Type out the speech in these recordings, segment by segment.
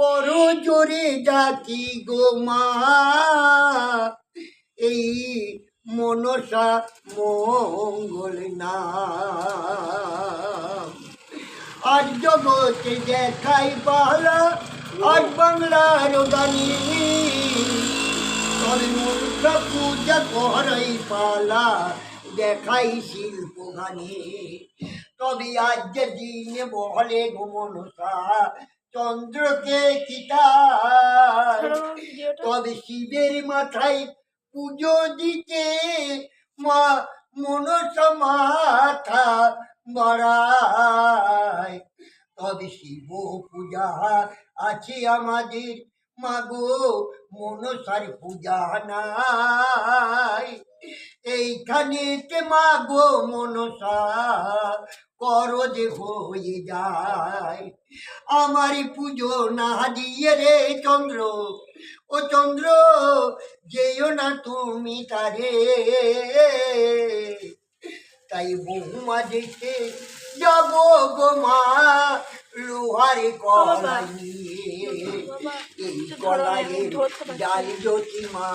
বড় জোরে ডাকি গো মা, এই মনসা মঙ্গল নাম। আজ জগতে দেখাই পালা, আজ বাংলার গানি, তবে মনসা পূজা করাই পালা, দেখাই শিল্প গানি। তবে আজ যে দিনে বলে গো মনসা চন্দ্রকে কিতার, তবে শিবের মাথায় পুজো দিতে মা মনসা মাথা বাড়ায়। তবে শিব পূজা আছে আমাদের মাগো, মনসার পূজা নাই। এইখানেতে মাগো মনসা করো যে হয়ে যায়। আমারই পুজো না দিয়ে রে চন্দ্র, ও চন্দ্র যেও না তুমি তারে। তাই বহুমা দেখতে যাব গো মা, লোহারে কলাই নিয়ে। এই কলাইয়ের ডাল যদি মা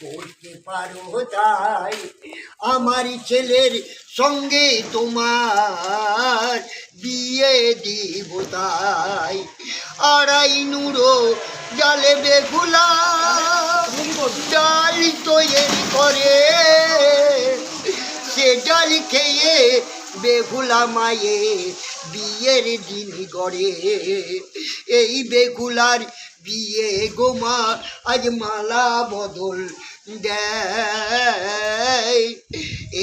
করতে পারো তাই, আমার ছেলের সঙ্গে তোমার বিয়ে দিব তাই। আড়াই নুড়ো জালে বেগুলা ডাল তৈরি করে, সে ডাল খেয়ে বেগুলা মায়ে বিয়ের দিন গড়ে। এই বেগুলার বিয়ে গোমা আজ মালা বদল দেয়।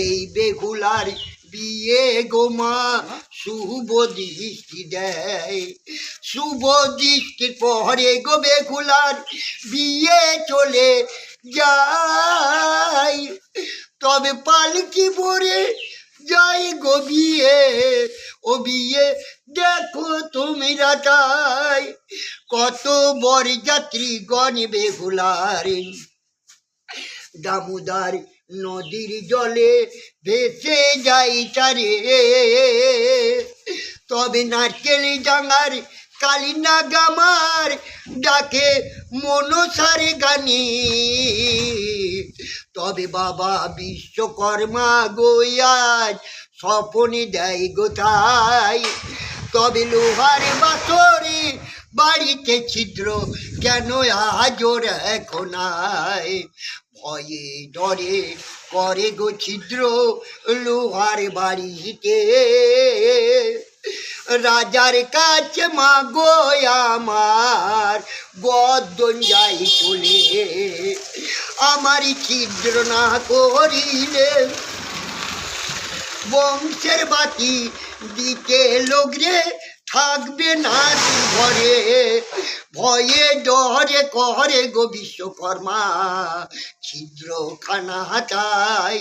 এই বেগুলার বিয়ে গোমা শুভ দৃষ্টি দেয়। শুভ দৃষ্টির পরে গো বেগুলার বিয়ে চলে যায়। তবে পালকি ভরে যাই গো বিয়ে, ও বিয়ে দেখো তুমি রাতাই, কত বরযাত্রী গণ বেগুলার দামোদর নদীর জলে ভেসে যাই তারে। তবে নারকেল ডাঙার কালিনা গামার ডাকে মনসার গানি। তবে বাবা বিশ্বকর্মা গোয়াজ স্বপনে দেয় গোথায়। তবে লোহার বাসরে বাড়িতে ছিদ্র কেন আজও রেখো নাই। ভয়ে ডরে করে গো ছিদ্র লোহার বাড়িতে। রাজার কাছে মাগো আমার গর্দন যাই চলে, আমারই ছিদ্র না করিলে বংশের বাতি দিতে লোকরে থাকবে না ঘরে। ভয়ে ডরে করে গো বিশ্বকর্মা ছিদ্রখানা চাই।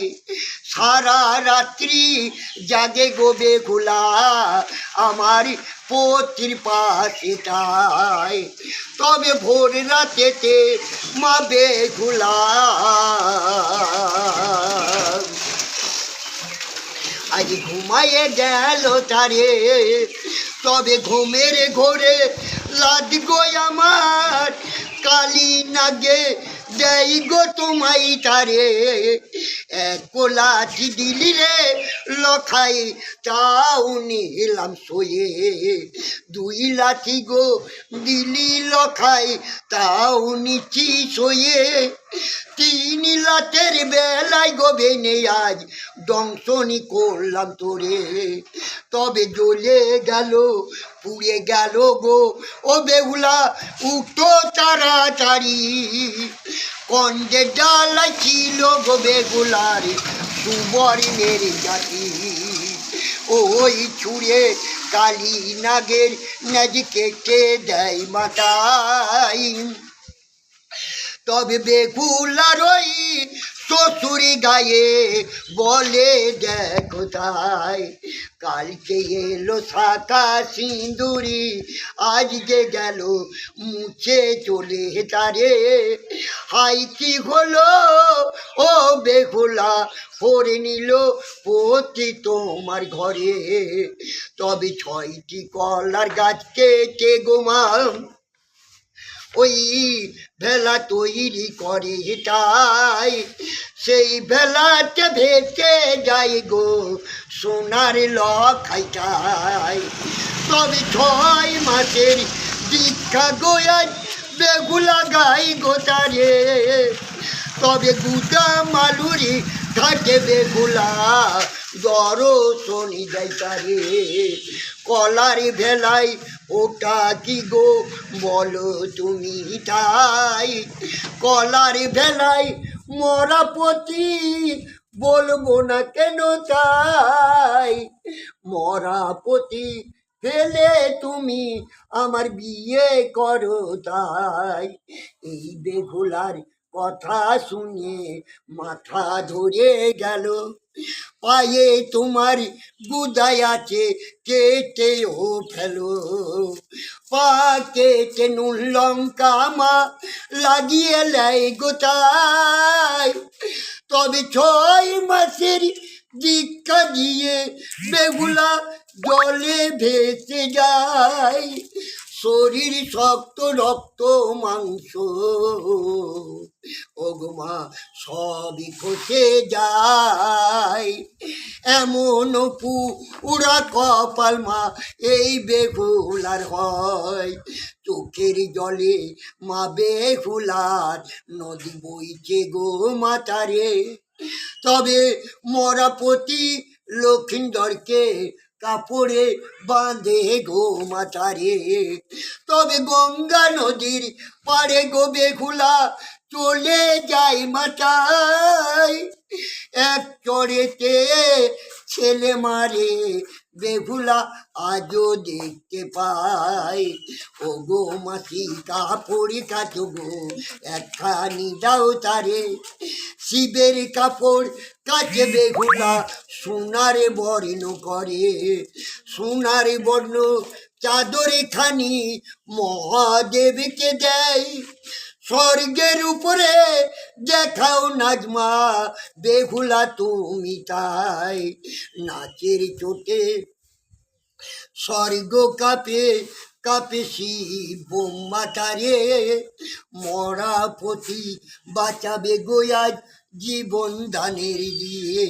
সারা রাত্রি জাগে গো বেগুলা আমার পতির পাশে তাই। তবে ভোর রাতেতে মা বেগুলা আজ ঘুমাইয়ে গেল তারে। তবে ঘুমের ঘোরে লাদ গো আমার কালী নাগে দেই গো তোমাই তারে। এক লাঠি দিলি রে লখাই তাও নিলাম শোয়ে, দুই লাঠি গো দিলি লখাই তাও নিচি শোয়ে। তিন লাঠের বেলায় গো বেনে আজ দংশনি করলাম তোরে। তবে জ্বলে গেল পুড়ে গেল গো ও বেহুলা উঠো তাড়াতাড়ি। কন্দে ডালাই ছিল গো বেগুলার সুবর্ণের জাতি। ওই ছুঁড়ে কালী নাগের নাজ কেটে দেয় মাথায়। তবে বেগুলার ওই শ্বশুরি গায়ে বলে দেখো তাই। কালকে এলো শাখা সিঁদুরি আজকে গেল মুছে চলে তারে। হাই কি হলো ও বেহুলা পরে নিল পতি তোমার ঘরে। তবে 6টি কলার গাছ কেটে গোমা ওই ভেলা তৈরি করে তাই সেই ভেলাতে ভেসে যাই গো সোনার লখাইটাই। তবে 6 মাসের দীক্ষা গোয়াই বেগুলা গাই গোতারে, তবে গুদা মালুরি ঘাটে বেগুলা দর্শনী যাইতারে। কলার ভেলাই ওটা কি গো বলো তুমি তাই, কলার ভেলাই মরাপতি বলবো না কেন তাই, মরাপতি ফেলে তুমি আমার বিয়ে করো তাই। এই বেহুলার কথা শুনে মাথা ধরে গেল, পায়ে তোমার গুদায় আছে কেটেও ফেলো, পা কেটে নুন লঙ্কা মা লাগিয়ে লাই গোটায়। তবে 6 মাসের দীক্ষা দিয়ে বেগুলা জলে ভেসে যায়, শরীর শক্ত রক্ত মাংস ওগমা সবই খসে যায়। এমন পুরা কপাল মা এই বেহুলার হয়, চোখের জলে মা বেহুলার নদী বইছে গো মাতারে। তবে মরাপতি লক্ষিন্দরকে কাপড়ে বাঁধে গো মাতারে, তবে গঙ্গা নদীর পাড়ে গো বেহুলা চলে যায় মাতায়। এক চড়েতে ছেলে মারে বেহুলা আজও দেখতে পাই। ও গো মাসি কাপড় কাচো গো একখানি দাও তারে, শিবের কাপড় কাচে বেহুলা সোনারে বর্ণ করে, সোনারে বর্ণ চাদরে খানি মহাদেবকে দেয়। স্বর্গের উপরে দেখাও নাজমা বেহুলা তুমি তাই, নাচের চোটে স্বর্গ কাঁপে কাঁপে শিব মাতারে। মরাপতি বাঁচাবে গোয়াজ জীবন দানের দিয়ে,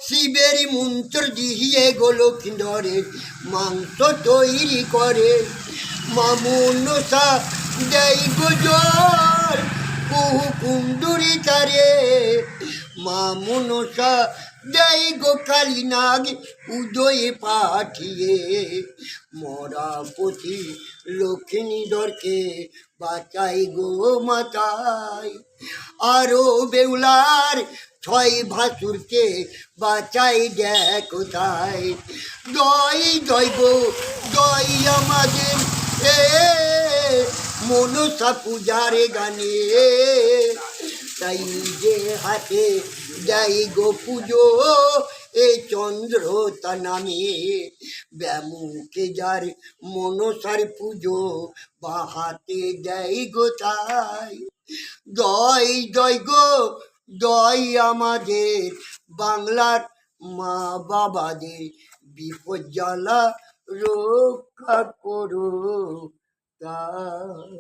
শিবের মন্ত্র দিয়ে গো লক্ষিন্দরের মাংস তৈরি করে। মামুনসা দেয় গো জল কুহু কুন্দুরি তারে, মামুনসা দেয় গো কালী নাগ উদয়ে পাঠিয়ে। মরাপতি লক্ষ্মীধরকে বাঁচাই গো মাতাই, আরো বেউলার 6 ভাসুরকে বাঁচাই দেখো তাই। দই দই গো দই আমাদের এ মনসা পূজার গানে, তাই নিজে হাতে যাই গো পুজো এ চন্দ্র তা নামে। ব্যামুকে যার মনসার পুজো বা হাতে দেয় গো তাই। দই দই গো দই আমাদের বাংলার মা বাবাদের বিপদ জ্বালা রক্ষা করো তাই।